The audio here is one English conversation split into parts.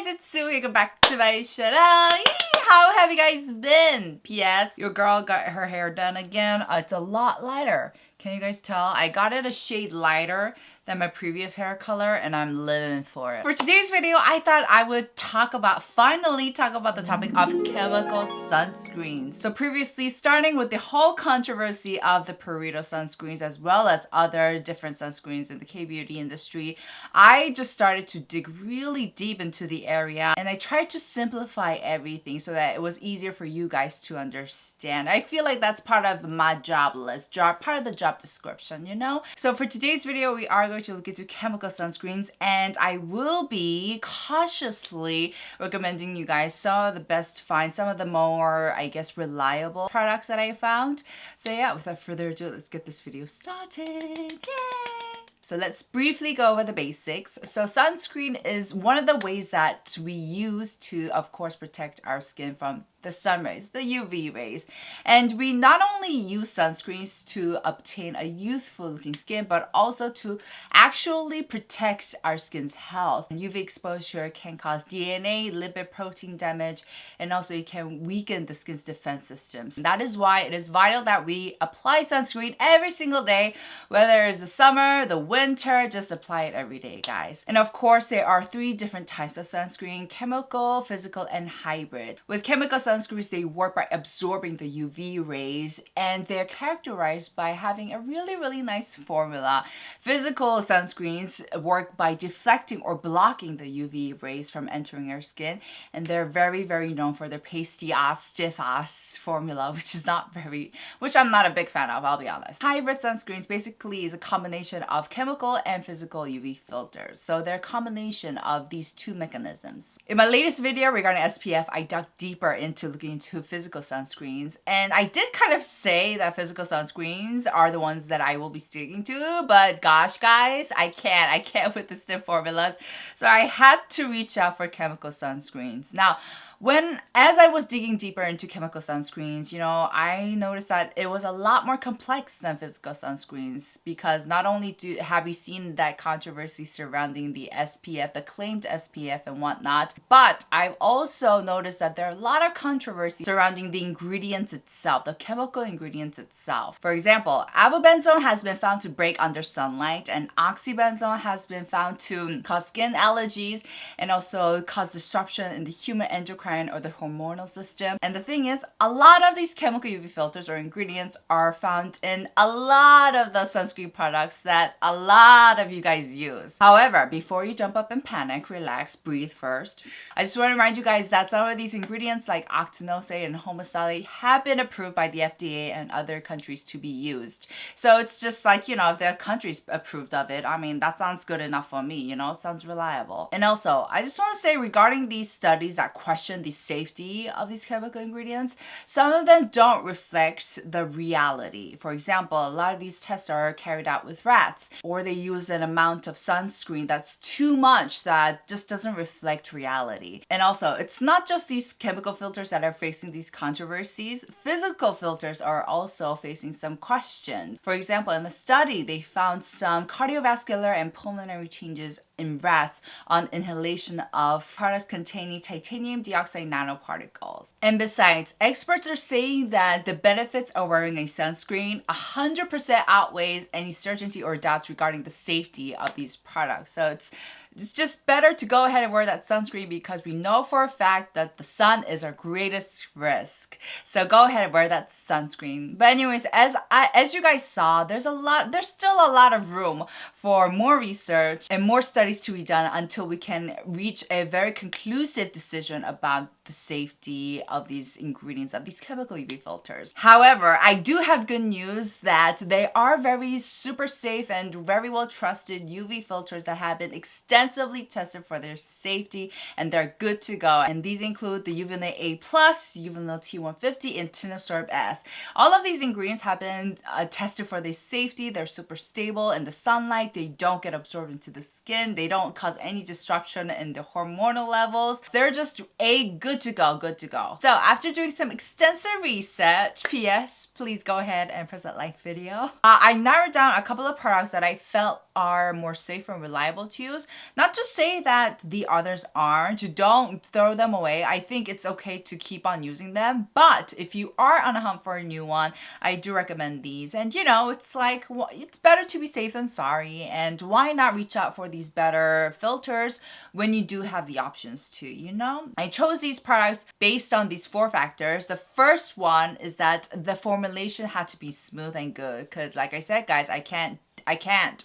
it's Sue. Welcome back to my channel. How have you guys been? P.S. Your girl got her hair done again. It's a lot lighter. Can you guys tell? I got it a shade lighter than my previous hair color and I'm living for it. For today's video, I thought I would finally talk about the topic of chemical sunscreens. So previously, starting with the whole controversy of the Pareto sunscreens as well as other different sunscreens in the K-beauty industry, I just started to dig really deep into the area and I tried to simplify everything so that it was easier for you guys to understand. I feel like that's part of my job list, part of the job description, you know? So for today's video, we are going to look into chemical sunscreens and I will be cautiously recommending you guys some of the best finds, some of the more, I guess, reliable products that I found. So yeah, without further ado, let's get this video started. Yay! So let's briefly go over the basics. So sunscreen is one of the ways that we use to, of course, protect our skin from the sun rays, the UV rays. And we not only use sunscreens to obtain a youthful looking skin, but also to actually protect our skin's health. UV exposure can cause DNA, lipid protein damage, and also it can weaken the skin's defense systems. And that is why it is vital that we apply sunscreen every single day, whether it's the summer, the winter, just apply it every day, guys. And of course, there are 3 different types of sunscreen: chemical, physical, and hybrid. With chemical sunscreens, they work by absorbing the UV rays and they're characterized by having a really nice formula. Physical sunscreens work by deflecting or blocking the UV rays from entering our skin, and they're very known for their pasty ass, stiff ass formula, which I'm not a big fan of, I'll be honest. Hybrid sunscreens basically is a combination of chemical and physical UV filters. So they're a combination of these 2 mechanisms. In my latest video regarding SPF, I dug deeper into looking into physical sunscreens, and I did kind of say that physical sunscreens are the ones that I will be sticking to, but gosh guys, I can't with the stiff formulas, so I had to reach out for chemical sunscreens. Now, as I was digging deeper into chemical sunscreens, you know, I noticed that it was a lot more complex than physical sunscreens, because not only have you seen that controversy surrounding the SPF, the claimed SPF and whatnot, but I've also noticed that there are a lot of controversy surrounding the ingredients itself, the chemical ingredients itself. For example, avobenzone has been found to break under sunlight, and oxybenzone has been found to cause skin allergies and also cause disruption in the human endocrine or the hormonal system. And the thing is, a lot of these chemical UV filters or ingredients are found in a lot of the sunscreen products that a lot of you guys use. However, before you jump up and panic, relax, breathe first. I just want to remind you guys that some of these ingredients like octinoxate and homosalate have been approved by the FDA and other countries to be used. So it's just like, you know, if the country's approved of it, I mean, that sounds good enough for me, you know, it sounds reliable. And also, I just want to say regarding these studies that question the safety of these chemical ingredients, some of them don't reflect the reality. For example, a lot of these tests are carried out with rats, or they use an amount of sunscreen that's too much that just doesn't reflect reality. And also, it's not just these chemical filters that are facing these controversies. Physical filters are also facing some questions. For example, in the study, they found some cardiovascular and pulmonary changes in rats on inhalation of products containing titanium dioxide nanoparticles. And besides, experts are saying that the benefits of wearing a sunscreen 100% outweighs any certainty or doubts regarding the safety of these products. So it's just better to go ahead and wear that sunscreen, because we know for a fact that the sun is our greatest risk. So go ahead and wear that sunscreen. But anyways, as you guys saw, there's still a lot of room for more research and more studies to be done until we can reach a very conclusive decision about the safety of these ingredients, of these chemical UV filters. However, I do have good news that they are very super safe and very well trusted UV filters that have been extensively tested for their safety, and they're good to go. And these include the Uva A+, Uva T150, and Tinosorb S. All of these ingredients have been tested for their safety. They're super stable in the sunlight. They don't get absorbed into the skin. skin. They don't cause any disruption in the hormonal levels. They're just good to go, good to go. So after doing some extensive research, P.S. please go ahead and press that like video. I narrowed down a couple of products that I felt are more safe and reliable to use. Not to say that the others aren't. Don't throw them away. I think it's okay to keep on using them. But if you are on a hunt for a new one, I do recommend these. And you know, it's like, it's better to be safe than sorry. And why not reach out for these better filters when you do have the options to, you know? I chose these products based on these 4 factors. The first one is that the formulation had to be smooth and good. Because like I said, guys, I can't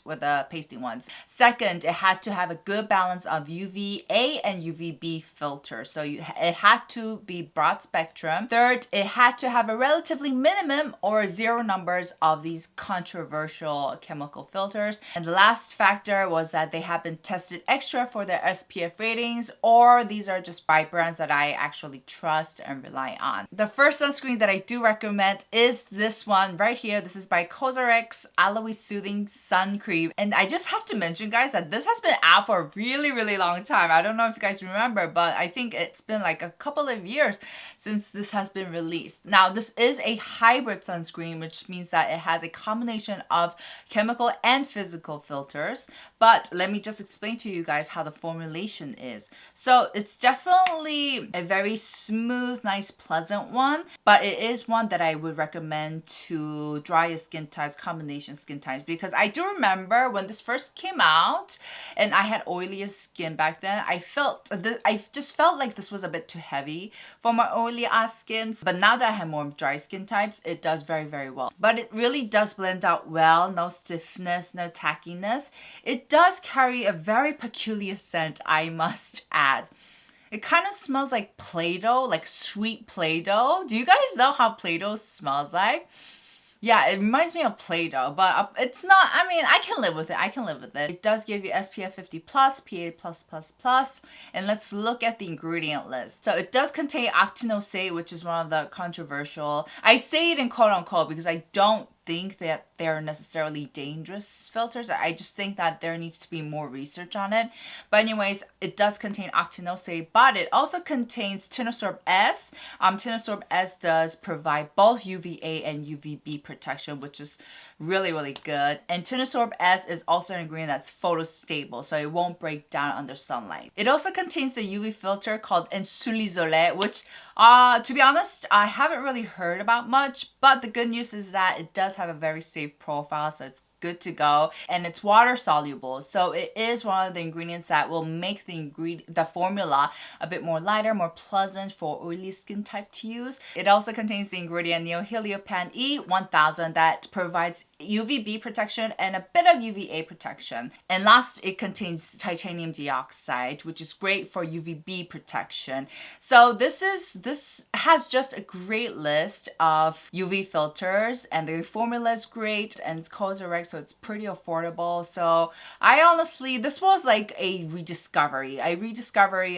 with the pasty ones. Second, it had to have a good balance of UVA and UVB filters. So it had to be broad spectrum. Third, it had to have a relatively minimum or 0 numbers of these controversial chemical filters. And the last factor was that they have been tested extra for their SPF ratings, or these are just by brands that I actually trust and rely on. The first sunscreen that I do recommend is this one right here. This is by Cosrx Aloe Soothing Sun Cream. And I just have to mention, guys, that this has been out for a really long time. I don't know if you guys remember, but I think it's been like a couple of years since this has been released. Now, this is a hybrid sunscreen, which means that it has a combination of chemical and physical filters. But let me just explain to you guys how the formulation is. So it's definitely a very smooth, nice, pleasant one, but it is one that I would recommend to drier skin types, combination skin types, because I do remember when this first came out and I had oilier skin back then, I just felt like this was a bit too heavy for my oily ass skin. But now that I have more dry skin types, it does very well. But it really does blend out well, no stiffness, no tackiness. It does carry a very peculiar scent, I must add. It kind of smells like Play-Doh, like sweet Play-Doh. Do you guys know how Play-Doh smells like? Yeah, it reminds me of Play-Doh, but it's not, I mean, I can live with it. I can live with it. It does give you SPF 50+, PA+++, and let's look at the ingredient list. So it does contain octinoxate, which is one of the controversial. I say it in quote unquote because I don't think that they're necessarily dangerous filters. I just think that there needs to be more research on it. But anyways, it does contain octinoxate, but it also contains tinosorb S. Tinosorb S does provide both UVA and UVB protection, which is really good. And tinosorb S is also an ingredient that's photostable, so it won't break down under sunlight. It also contains a UV filter called Insulisole, which to be honest, I haven't really heard about much, but the good news is that it does have a very safe profile, so it's good to go, and it's water soluble, so it is one of the ingredients that will make the formula a bit more lighter, more pleasant for oily skin type to use. It also contains the ingredient Neoheliopan E1000 that provides UVB protection and a bit of UVA protection. And last, it contains titanium dioxide, which is great for UVB protection. So this has just a great list of UV filters, and the formula is great, and it's Cosrx, so it's pretty affordable. So I honestly, this was like a rediscovery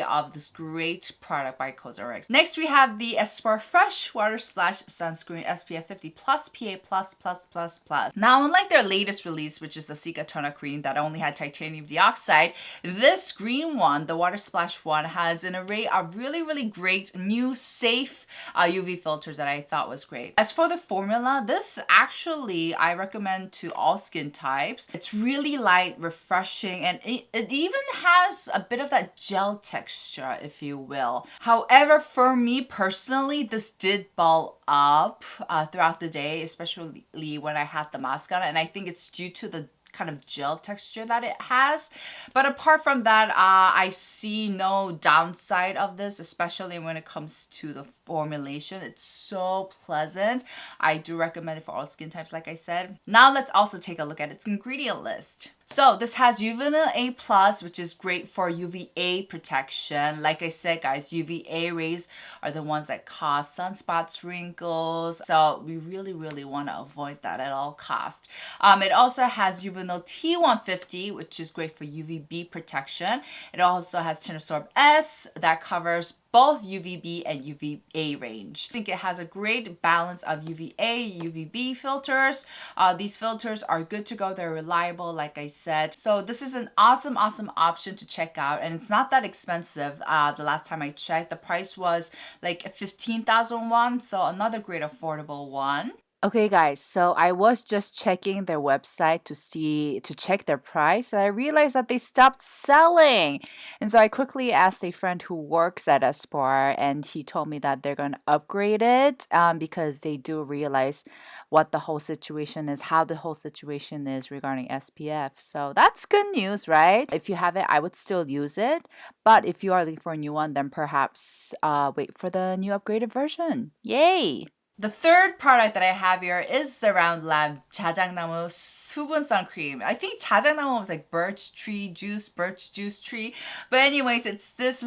of this great product by Cosrx. Next, we have the Espar Fresh Water Splash Sunscreen SPF 50+, PA++++. Now, unlike their latest release, which is the Cica Toner Cream that only had titanium dioxide, this green one, the Water Splash one, has an array of really great new safe UV filters that I thought was great. As for the formula, this actually I recommend to all skin types. It's really light, refreshing, and it even has a bit of that gel texture, if you will. However, for me personally, this did ball up throughout the day, especially when I had the mask on, and I think it's due to the kind of gel texture that it has. But apart from that, I see no downside of this, especially when it comes to the formulation. It's so pleasant. I do recommend it for all skin types, like I said. Now let's also take a look at its ingredient list. So this has Uvanil A+, which is great for UVA protection. Like I said, guys, UVA rays are the ones that cause sunspots, wrinkles. So we really want to avoid that at all costs. It also has Uvanil T150, which is great for UVB protection. It also has Tinosorb S that covers both UVB and UVA range. I think it has a great balance of UVA, UVB filters. These filters are good to go. They're reliable, like I said. So this is an awesome option to check out, and it's not that expensive. The last time I checked, the price was like 15,000 won, so another great affordable one. Okay guys, so I was just checking their website to check their price, and I realized that they stopped selling. And so I quickly asked a friend who works at Espar, and he told me that they're going to upgrade it because they do realize what the whole situation is, how the whole situation is regarding SPF. So that's good news, right? If you have it, I would still use it. But if you are looking for a new one, then perhaps wait for the new upgraded version. Yay! The third product that I have here is the Round Lab 자작나무 수분 sun cream. I think 자작나무 was like birch juice tree. But anyways, it's this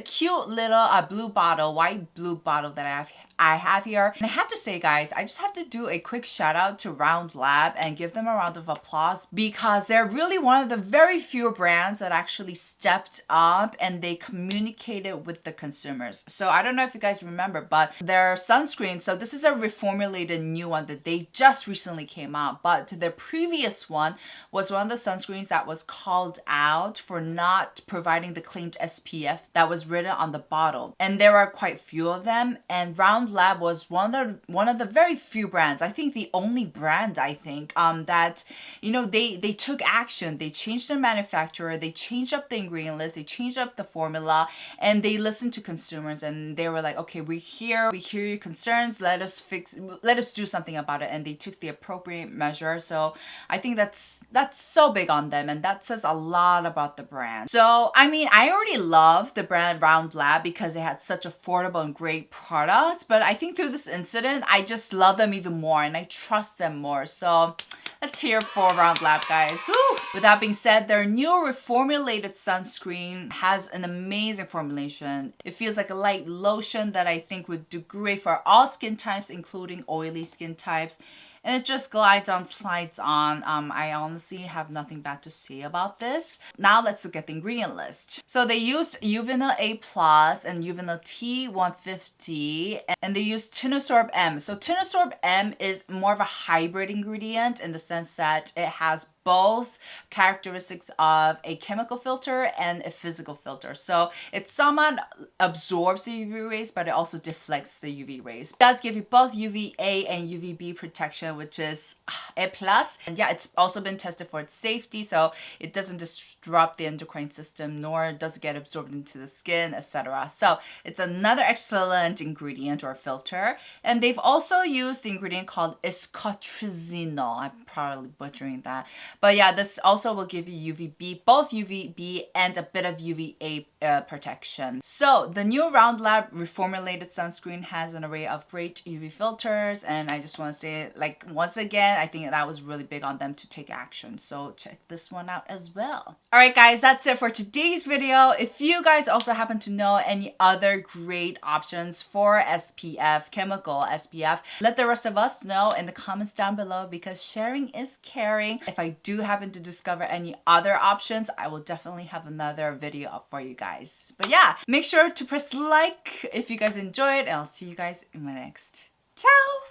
cute little white blue bottle that I have here. And I have to say, guys, I just have to do a quick shout out to Round Lab and give them a round of applause because they're really one of the very few brands that actually stepped up and they communicated with the consumers. So I don't know if you guys remember, but their sunscreen, so this is a reformulated new one that they just recently came out, but their previous one was one of the sunscreens that was called out for not providing the claimed SPF that was written on the bottle. And there are quite few of them, and Round Lab was one of the very few brands, I think the only brand, I think, that, you know, they took action. They changed their manufacturer, they changed up the ingredient list, they changed up the formula, and they listened to consumers, and they were like, okay, we hear your concerns, let us do something about it. And they took the appropriate measure. So I think that's so big on them, and that says a lot about the brand. So I mean, I already love the brand Round Lab because they had such affordable and great products, but I think through this incident, I just love them even more and I trust them more. So let's hear for Round Lab, guys. Woo! With that being said, their new reformulated sunscreen has an amazing formulation. It feels like a light lotion that I think would do great for all skin types, including oily skin types. And it just glides on, slides on. I honestly have nothing bad to say about this. Now let's look at the ingredient list. So they used Uvanil A Plus and Uvanil T150, and they used Tinosorb M. So Tinosorb M is more of a hybrid ingredient in the sense that it has both characteristics of a chemical filter and a physical filter. So it somewhat absorbs the UV rays, but it also deflects the UV rays. It does give you both UVA and UVB protection, which is A+. And yeah, it's also been tested for its safety, so it doesn't disrupt the endocrine system, nor does it get absorbed into the skin, etc. So it's another excellent ingredient or filter. And they've also used the ingredient called iscotrizinol. I'm probably butchering that. But yeah, this also will give you UVB, both UVB and a bit of UVA protection. So the new Round Lab reformulated sunscreen has an array of great UV filters, and I just want to say, like, once again, I think that was really big on them to take action. So check this one out as well. All right, guys, that's it for today's video. If you guys also happen to know any other great options for SPF, chemical SPF, let the rest of us know in the comments down below, because sharing is caring. If I do happen to discover any other options, I will definitely have another video up for you guys. But yeah, make sure to press like if you guys enjoyed, and I'll see you guys in my next. Ciao!